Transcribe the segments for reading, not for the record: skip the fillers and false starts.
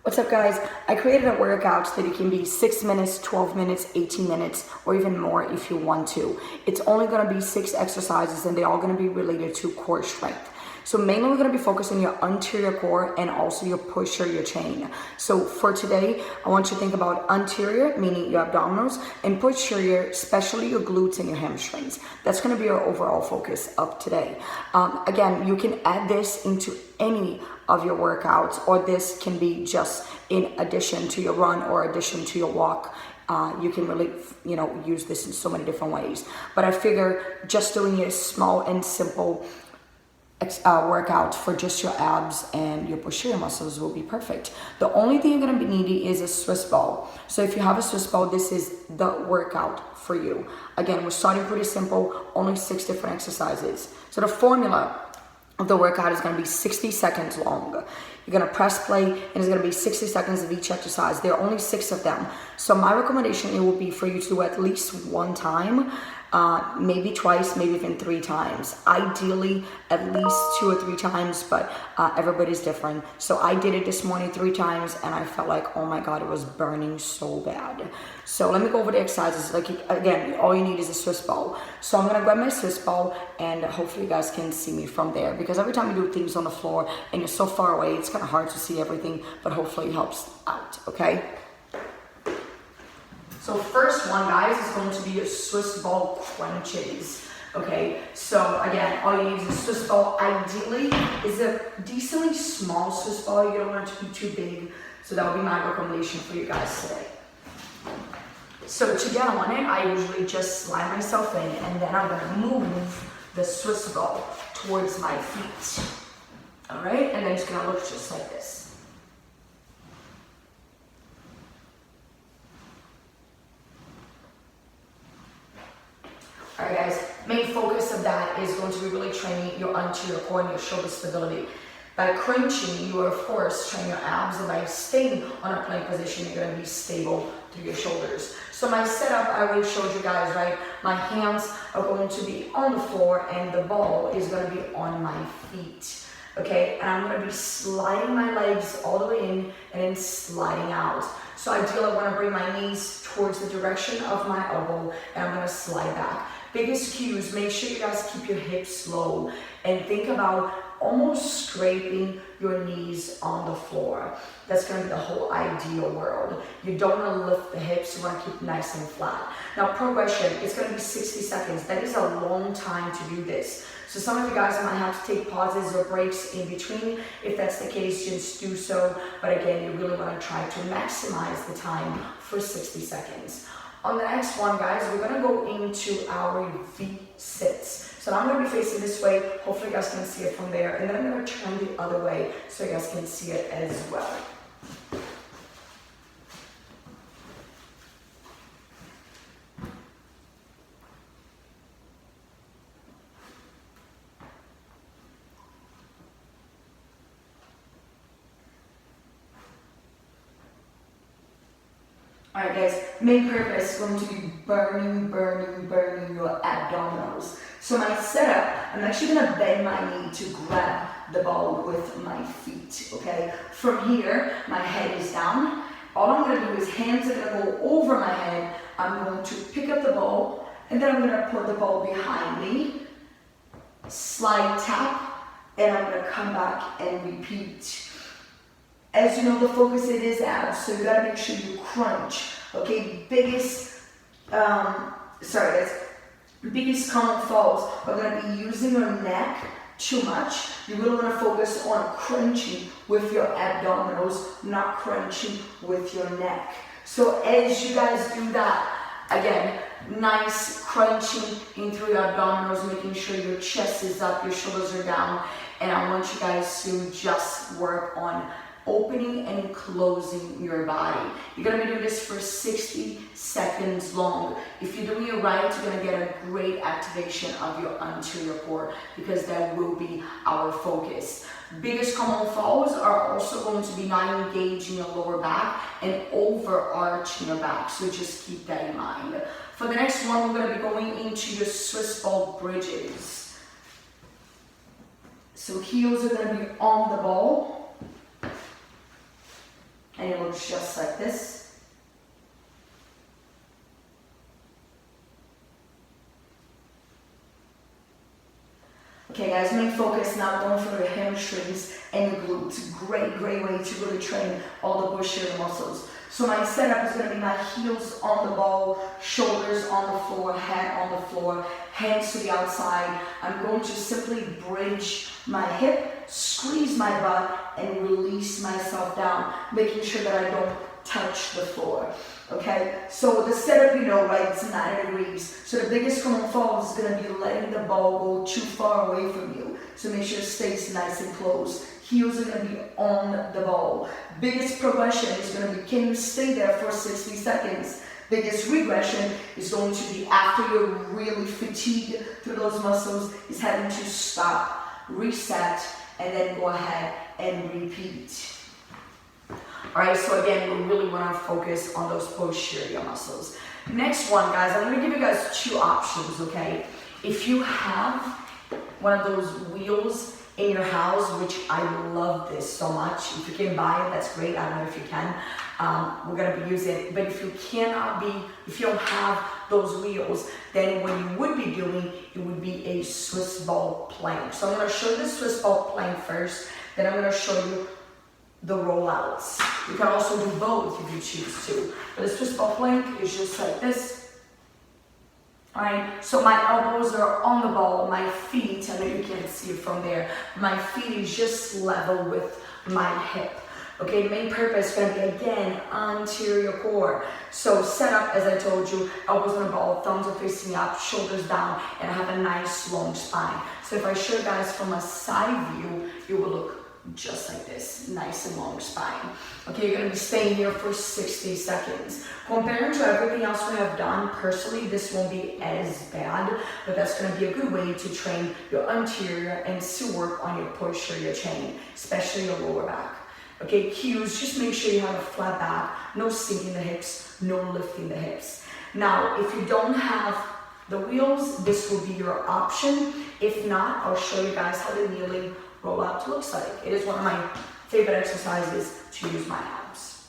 What's up, guys? I created a workout that it can be 6 minutes, 12 minutes, 18 minutes, or even more if you want to. It's only going to be 6 exercises and they're all going to be related to core strength. So mainly we're going to be focusing your anterior core and also your pusher, your chain. So for today, I want you to think about anterior, meaning your abdominals, and posterior, especially your glutes and your hamstrings. That's going to be our overall focus of today. Again, you can add this into any of your workouts, or this can be just in addition to your run or addition to your walk. You can really, use this in so many different ways. But I figure just doing a small and simple workout for just your abs and your posterior muscles will be perfect. The only thing you're going to be needing is a Swiss ball. So if you have a Swiss ball, this is the workout for you. Again, we're starting pretty simple, only 6 different exercises. So the formula of the workout is going to be 60 seconds long. You're going to press play and it's going to be 60 seconds of each exercise. There are only 6 of them. So my recommendation, it will be for you to do at least 1 time, maybe twice, maybe even 3 times. Ideally, at least 2 or 3 times, but everybody's different. So I did it this morning 3 times and I felt like, oh my God, it was burning so bad. So let me go over the exercises. Like, again, all you need is a Swiss ball. So I'm going to grab my Swiss ball and hopefully you guys can see me from there, because every time you do things on the floor and you're so far away, it's kind of hard to see everything, but hopefully it helps out, okay? So first one, guys, is going to be your Swiss ball crunches. Okay, so again, all you need is a Swiss ball. Ideally, is a decently small Swiss ball. You don't want it to be too big. So that would be my recommendation for you guys today. So to get on it, I usually just slide myself in, and then I'm gonna move the Swiss ball towards my feet. All right, and then it's gonna look just like this. Alright guys, main focus of that is going to be really training your anterior core and your shoulder stability. By crunching, you are of course training your abs, and by staying on a plank position, you're going to be stable through your shoulders. So my setup, I already showed you guys, right? My hands are going to be on the floor and the ball is going to be on my feet. Okay, and I'm going to be sliding my legs all the way in and then sliding out. So ideally, I want to bring my knees towards the direction of my elbow and I'm going to slide back. Biggest cues, make sure you guys keep your hips low and think about almost scraping your knees on the floor. That's going to be the whole ideal world. You don't want to lift the hips, you want to keep nice and flat. Now progression, it's going to be 60 seconds. That is a long time to do this. So some of you guys might have to take pauses or breaks in between. If that's the case, just do so. But again, you really want to try to maximize the time for 60 seconds. On the next one, guys, we're going to go into our V-sits. So I'm going to be facing this way. Hopefully you guys can see it from there. And then I'm going to turn the other way so you guys can see it as well. Alright guys, main purpose is going to be burning your abdominals. So my setup, I'm actually going to bend my knee to grab the ball with my feet, okay? From here, my head is down. All I'm going to do is hands are going to go over my head. I'm going to pick up the ball, and then I'm going to put the ball behind me, slide tap, and I'm going to come back and repeat. As you know, the focus, it is abs, so you gotta make sure you crunch. Okay, biggest common faults are gonna be using your neck too much. You really wanna focus on crunching with your abdominals, not crunching with your neck. So as you guys do that, again, nice crunching in through your abdominals, making sure your chest is up, your shoulders are down, and I want you guys to just work on opening and closing your body. You're going to be doing this for 60 seconds long. If you're doing it right, you're going to get a great activation of your anterior core, because that will be our focus. Biggest common falls are also going to be not engaging your lower back and overarching your back, so just keep that in mind. For the next one, we're going to be going into your Swiss ball bridges. So heels are going to be on the ball. And it looks just like this. Okay guys, main focus now going for the hamstrings and the glutes. Great way to really train all the posterior muscles. So my setup is going to be my heels on the ball, shoulders on the floor, head on the floor, hands to the outside. I'm going to simply bridge my hip, squeeze my butt, and release myself down, making sure that I don't touch the floor. Okay, so the setup, you know, right, it's 90 degrees. So the biggest common fall is going to be letting the ball go too far away from you. So make sure it stays nice and close. Heels are going to be on the ball. Biggest progression is going to be, can you stay there for 60 seconds? Biggest regression is going to be after you're really fatigued through those muscles, is having to stop, reset, and then go ahead and repeat. Alright, so again, we really want to focus on those posterior muscles. Next one, guys, I'm going to give you guys two options, okay? If you have one of those wheels in your house, which I love this so much, if you can buy it, that's great. I don't know if you can. We're going to be using it. But if you if you don't have those wheels, then what you would be doing, it would be a Swiss ball plank. So I'm going to show you the Swiss ball plank first, then I'm going to show you the rollouts. You can also do both if you choose to. But the Swiss ball plank is just like this. Alright, so my elbows are on the ball, my feet, I know you can't see it from there, my feet is just level with my hip. Okay, main purpose is going to be, again, anterior core. So set up, as I told you, elbows on the ball, thumbs are facing up, shoulders down, and I have a nice long spine. So if I show you guys from a side view, it will look just like this, nice and long spine. Okay, you're going to be staying here for 60 seconds. Compared to everything else we have done, personally, this won't be as bad, but that's going to be a good way to train your anterior and still work on your posterior chain, especially your lower back. Okay, cues, just make sure you have a flat back, no sinking the hips, no lifting the hips. Now, if you don't have the wheels, this will be your option. If not, I'll show you guys how the kneeling rollout looks like. It is one of my favorite exercises to use my abs.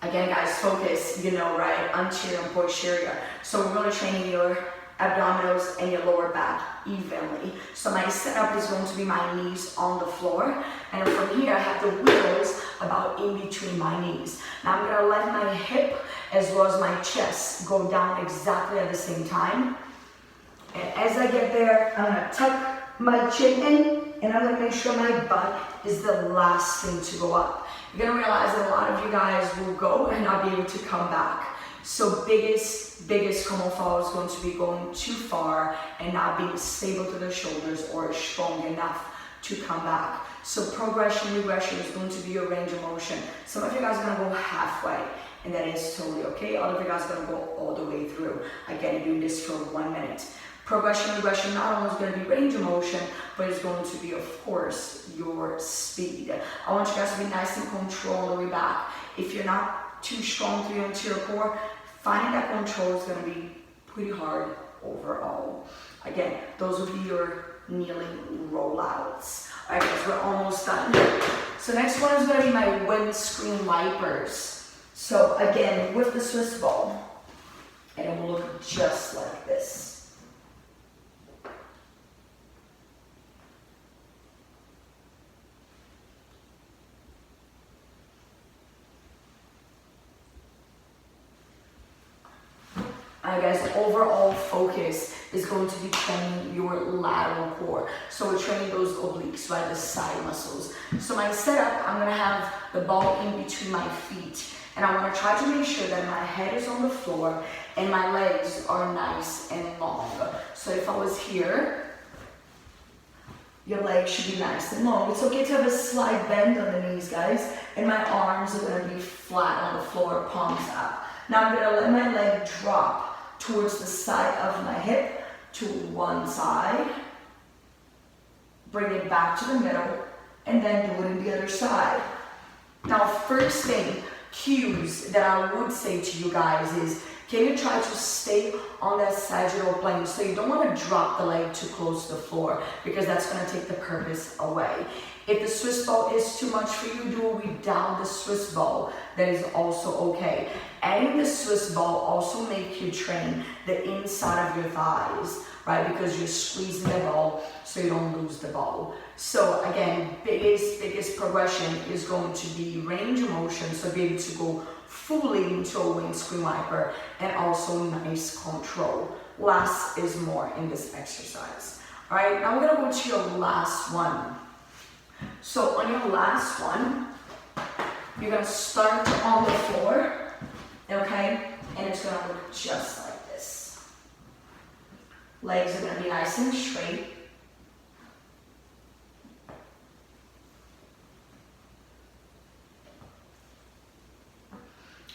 Again, guys, focus, you know, right, anterior and posterior. So we're really training your abdominals and your lower back evenly. So my setup is going to be my knees on the floor, and from here I have the wheels about in between my knees. Now I'm going to let my hip as well as my chest go down exactly at the same time. And as I get there, I'm going to tuck my chin in, and I'm going to make sure my butt is the last thing to go up. You're going to realize that a lot of you guys will go and not be able to come back. So biggest common fall is going to be going too far and not being stable to the shoulders or strong enough to come back. So progression, regression is going to be your range of motion. Some of you guys are going to go halfway, and that is totally okay. Other of you guys are going to go all the way through. Again, you're doing this for 1 minute. Progression, regression not only is going to be range of motion, but it's going to be, of course, your speed. I want you guys to be nice and control all the way back. If you're not too strong through your anterior core, finding that control is going to be pretty hard overall. Again, those will be your kneeling rollouts. All right, guys, we're almost done. So next one is going to be my windscreen wipers. So again, with the Swiss ball, and it will look just like this. Alright guys, overall focus is going to be training your lateral core. So we're training those obliques, right, the side muscles. So my setup, I'm going to have the ball in between my feet. And I want to try to make sure that my head is on the floor and my legs are nice and long. So if I was here, your legs should be nice and long. It's okay to have a slight bend on the knees, guys. And my arms are going to be flat on the floor, palms up. Now I'm going to let my leg drop towards the side of my hip to one side. Bring it back to the middle, and then do it on the other side. Now, first thing, cues that I would say to you guys is Can you try to stay on that sagittal plane? So you don't want to drop the leg too close to the floor because that's going to take the purpose away. If the Swiss ball is too much for you, do it without the Swiss ball. That is also okay. Adding the Swiss ball also make you train the inside of your thighs, right? Because you're squeezing the ball so you don't lose the ball. So again, biggest progression is going to be range of motion. So be able to go fully into a windscreen wiper and also nice control. Less is more in this exercise. All right, now we're gonna go to your last one. So on your last one, you're gonna start on the floor, okay? And it's gonna look just like this. Legs are gonna be nice and straight.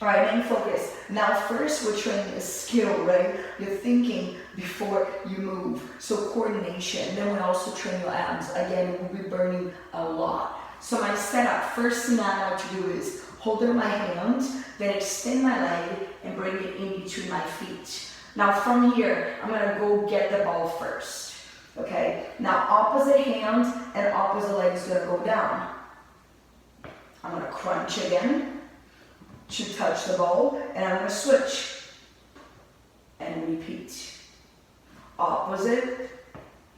All right, main focus. Now first we're training a skill, right? You're thinking before you move. So coordination. Then we also train your abs. Again, we'll be burning a lot. So my setup, first thing I like to do is hold it in my hand, then extend my leg and bring it in between my feet. Now from here, I'm gonna go get the ball first. Okay, now opposite hand and opposite leg is gonna go down. I'm gonna crunch again to touch the ball, and I'm going to switch and repeat. Opposite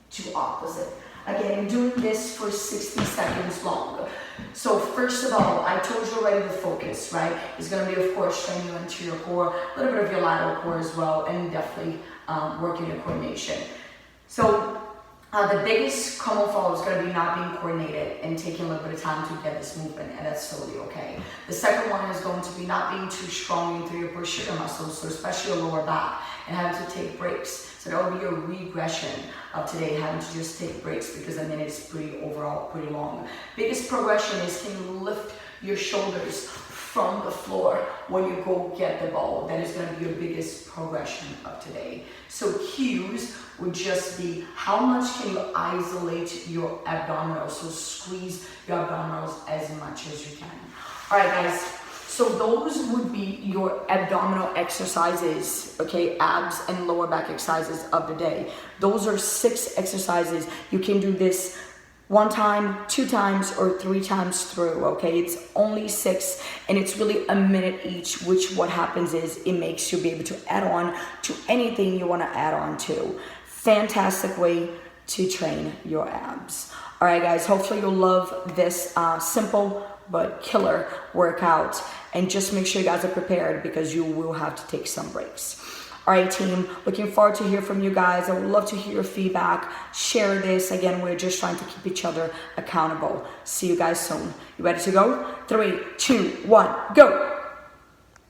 to opposite. Again, I'm doing this for 60 seconds long. So first of all, I told you already the focus, right? It's going to be, of course, training your anterior core, a little bit of your lateral core as well, and definitely working your coordination. So the biggest common fault is going to be not being coordinated and taking a little bit of time to get this movement, and that's totally okay. The second one is going to be not being too strong into your posterior muscles, so especially your lower back, and having to take breaks. So that will be a regression of today, having to just take breaks because the minute's overall pretty long. Biggest progression is can you lift your shoulders from the floor when you go get the ball. That is going to be your biggest progression of today. So cues would just be how much can you isolate your abdominals, so squeeze your abdominals as much as you can. All right, guys, so those would be your abdominal exercises, okay, abs and lower back exercises of the day. Those are 6 exercises. You can do this 1 time, 2 times, or 3 times through, okay? It's only 6, and it's really a minute each, which what happens is it makes you be able to add on to anything you want to add on to. Fantastic way to train your abs. All right, guys, hopefully you'll love this simple but killer workout, and just make sure you guys are prepared because you will have to take some breaks. All right, team, looking forward to hear from you guys. I would love to hear your feedback. Share this. Again, we're just trying to keep each other accountable. See you guys soon. You ready to go? 3, 2, 1, go.